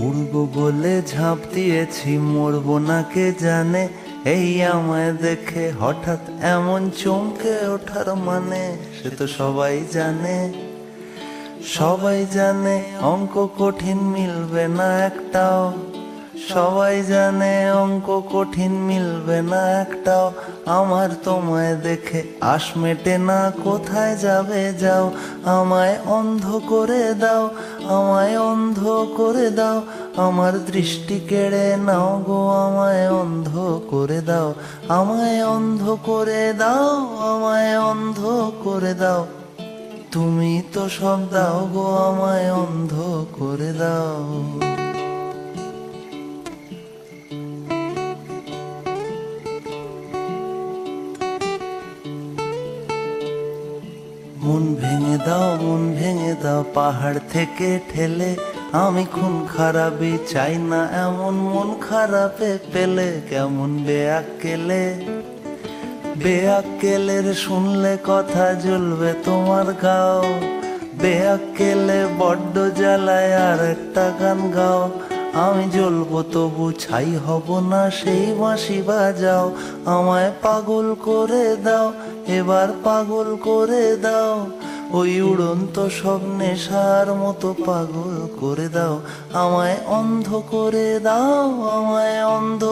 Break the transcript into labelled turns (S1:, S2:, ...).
S1: উড়বো বলে ঝাঁপ দিয়েছি, মরবো না কে জানে। এই আমায় দেখে হঠাৎ এমন চমকে ওঠার মানে, সে তো সবাই জানে। সবাই জানে অঙ্ক কঠিন মিলবে না একটাও, সবাই জানে অঙ্ক কঠিন মিলবে না একটাও। আমার তোমায় দেখে আশ মেটে না, কোথায় যাবে যাও। আমায় অন্ধ করে দাও, আমায় অন্ধ করে দাও। আমার দৃষ্টি কেড়ে নাও গো, আমায় অন্ধ করে দাও। আমায় অন্ধ করে দাও, আমায় অন্ধ করে দাও। তুমি তো সব দাও গো, আমায় অন্ধ করে দাও। মন ভেঙে দাও, মন ভেঙে দাও পাহাড় থেকে ঠেলে। আমি খুন খারাপই চাই না এমন মন খারাপে পেলে। কেমন বেআক্কেলে, বেআক্কেলের শুনলে কথা জ্বলবে তোমার গাও। বেআক্কেলে বড্ড জ্বালায়, আর একটা গান গাও। আমি জ্বলবো তবু ছাই হব না, সেই বাঁশি বাজাও। আমায় পাগল করে দাও, এবার পাগল করে দাও। ওই উড়ন্ত সব নেশার মতো পাগল করে দাও। আমায় অন্ধ করে দাও, আমায় অন্ধ